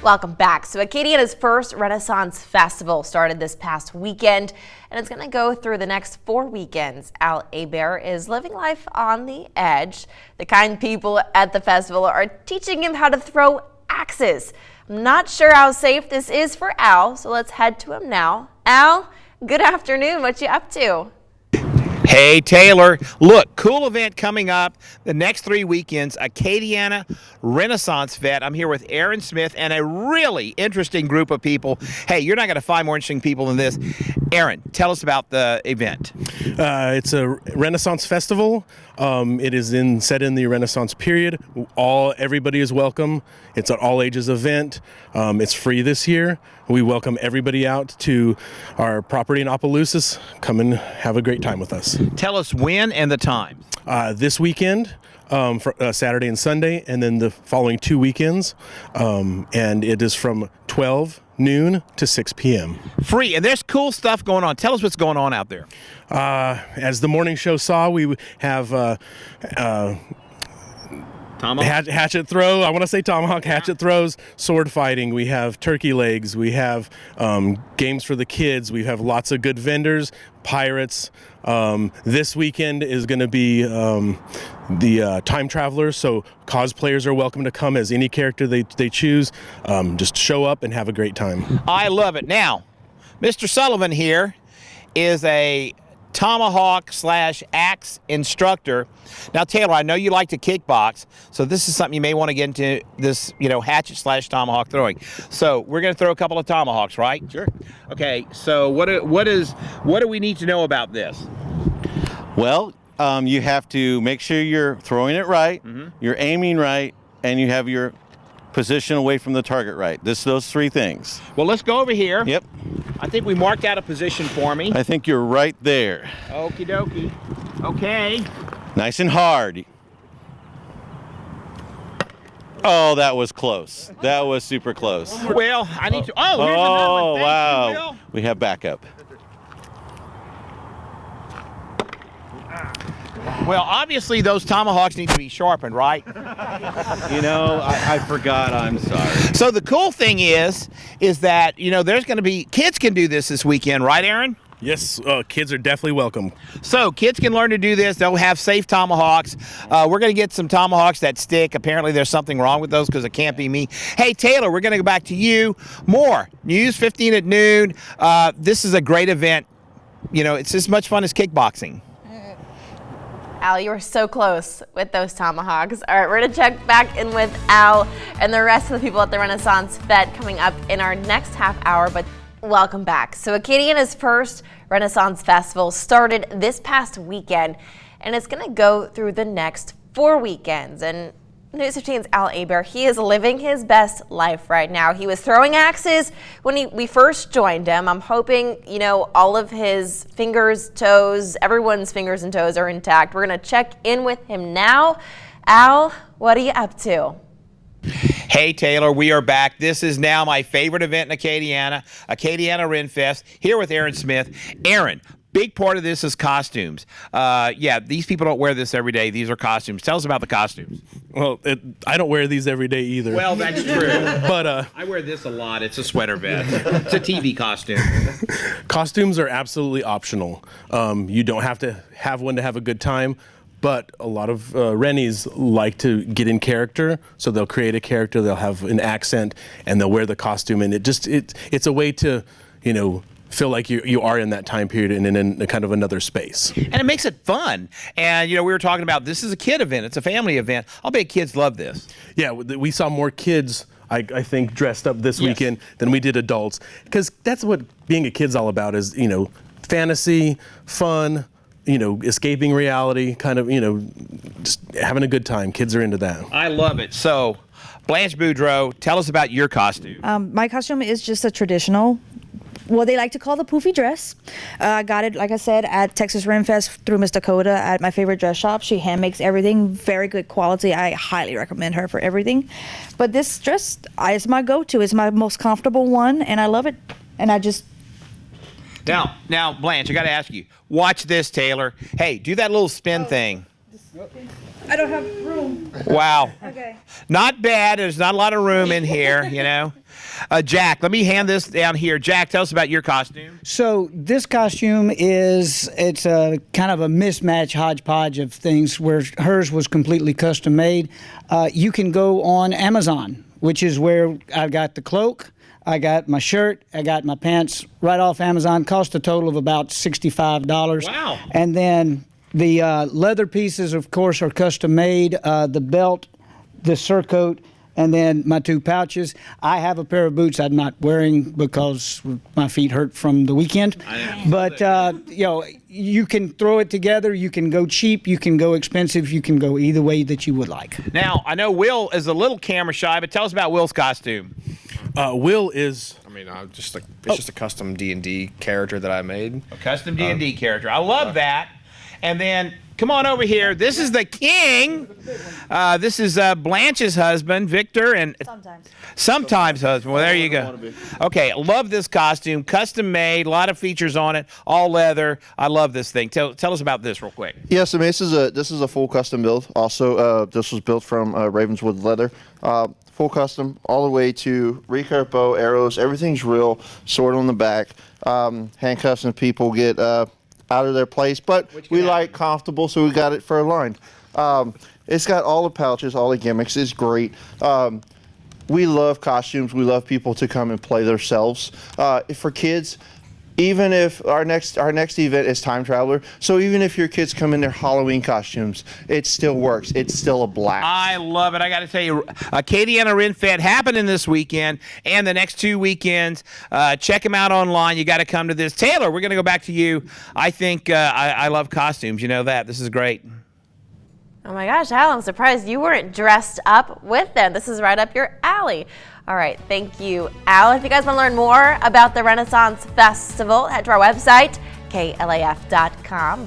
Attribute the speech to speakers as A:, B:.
A: Welcome back. So Acadiana's first Renaissance Festival started this past weekend, and it's going to go through the next 4 weekends. Al Hebert is living life on the edge. The kind people at the festival are teaching him how to throw axes. I'm not sure how safe this is for Al, so let's head to him now. Al, good afternoon. What you up to?
B: Hey Taylor, look, cool event coming up the next 3 weekends, Acadiana Renaissance Fete. I'm here with Aaron Smith and a really interesting group of people. Hey, you're not going to find more interesting people than this. Aaron, tell us about the event.
C: It's a Renaissance festival. It is set in the Renaissance period. Everybody is welcome. It's an all ages event. It's free this year. We welcome everybody out to our property in Opelousas. Come and have a great time with us.
B: Tell us when and the time.
C: This weekend, for Saturday and Sunday, and then the following 2 weekends. And it is from 12 noon to 6 p.m.
B: Free, and there's cool stuff going on. Tell us what's going on out there.
C: As the morning show saw, we have hatchet throw. I want to say tomahawk, hatchet throws, sword fighting. We have turkey legs. We have games for the kids. We have lots of good vendors, pirates. This weekend is going to be the time travelers, so cosplayers are welcome to come as any character they choose. Just show up and have a great time.
B: I love it. Now, Mr. Sullivan here is a tomahawk / axe instructor. Now, Taylor, I know you like to kickbox, so this is something you may want to get into, this, hatchet / tomahawk throwing. So we're going to throw a couple of tomahawks, right?
D: Sure.
B: Okay, so what do we need to know about this?
D: Well, you have to make sure you're throwing it right, you're aiming right, and you have your position away from the target right. Those 3 things.
B: Well, let's go over here.
D: Yep.
B: I think we marked out a position for me.
D: I think you're right there.
B: Okie dokie. Okay.
D: Nice and hard. Oh, that was close. That was super close.
B: Well, I need to. Oh, here's another one. Thank
D: wow.
B: you, Bill.
D: We have backup.
B: Well, obviously those tomahawks need to be sharpened, right?
D: I forgot. I'm sorry.
B: So the cool thing is that, there's going to be, kids can do this weekend, right, Aaron?
C: Yes, kids are definitely welcome.
B: So kids can learn to do this. They'll have safe tomahawks. We're going to get some tomahawks that stick. Apparently there's something wrong with those because it can't be me. Hey, Taylor, we're going to go back to you. More News 15 at noon. This is a great event. It's as much fun as kickboxing.
A: Al, you were so close with those tomahawks. All right, we're going to check back in with Al and the rest of the people at the Renaissance Fete coming up in our next half hour, but welcome back. So Acadiana's first Renaissance Festival started this past weekend, and it's going to go through the next 4 weekends. And News 15's Al Hebert, he is living his best life right now. He was throwing axes when we first joined him. I'm hoping, all of his fingers, toes, everyone's fingers and toes are intact. We're going to check in with him now. Al, what are you up to?
B: Hey, Taylor, we are back. This is now my favorite event in Acadiana, Acadiana Ren Fest, here with Aaron Smith. Aaron, big part of this is costumes. These people don't wear this every day. These are costumes. Tell us about the costumes.
C: Well, I don't wear these every day either.
B: Well, that's true.
C: But
B: I wear this a lot. It's a sweater vest. It's a TV costume.
C: Costumes are absolutely optional. You don't have to have one to have a good time. But a lot of Rennies like to get in character, so they'll create a character, they'll have an accent, and they'll wear the costume, and it's a way to, feel like you are in that time period and in a kind of another space.
B: And it makes it fun. And, we were talking about this is a kid event. It's a family event. I'll bet kids love this.
C: Yeah, we saw more kids, I think, dressed up this weekend than we did adults, because that's what being a kid's all about is, fantasy, fun, escaping reality, kind of, just having a good time. Kids are into that.
B: I love it. So, Blanche Boudreau, tell us about your costume.
E: My costume is just a traditional, what they like to call the poofy dress. I got it, like I said, at Texas Ren Fest through Miss Dakota at my favorite dress shop. She hand makes everything, very good quality. I highly recommend her for everything. But this dress is my go-to. It's my most comfortable one, and I love it. And I just...
B: Now, Blanche, I got to ask you. Watch this, Taylor. Hey, do that little spin thing.
E: I don't have room.
B: Wow.
E: Okay.
B: Not bad. There's not a lot of room in here, you know. Jack, let me hand this down here. Jack, tell us about your costume.
F: So this costume it's a kind of a mismatch hodgepodge of things where hers was completely custom made. You can go on Amazon, which is where I got the cloak, I got my shirt, I got my pants right off Amazon. Cost a total of about $65.
B: Wow.
F: And then the leather pieces, of course, are custom made. The belt, the surcoat, and then my 2 pouches. I have a pair of boots I'm not wearing because my feet hurt from the weekend. But you know, you can throw it together. You can go cheap. You can go expensive. You can go either way that you would like.
B: Now, I know Will is a little camera shy, but tell us about Will's costume.
C: Will is
G: I mean, it's just a custom D&D character that I made.
B: A custom D&D character. I love that. And then, come on over here. This is the king. This is Blanche's husband, Victor, and sometimes husband. Well, there you go. Okay, love this costume. Custom made, a lot of features on it, all leather. I love this thing. Tell us about this real quick.
H: Yes, I mean, this is a full custom build. Also, this was built from Ravenswood leather. Full custom, all the way to recurve bow, arrows, everything's real. Sword on the back, handcuffs, and people get out of their place. But we like comfortable, so we got it fur lined. It's got all the pouches, all the gimmicks. It's great. We love costumes. We love people to come and play themselves. For kids, even if our next event is Time Traveler, so even if your kids come in their Halloween costumes, it still works. It's still a blast.
B: I love it. I got to tell you, Acadiana Ren Fete happening this weekend and the next 2 weekends. Check them out online. You got to come to this. Taylor, we're going to go back to you. I think I love costumes. You know that. This is great.
A: Oh my gosh, Al, I'm surprised you weren't dressed up with them. This is right up your alley. All right, thank you, Al. If you guys want to learn more about the Renaissance Festival, head to our website, klaf.com.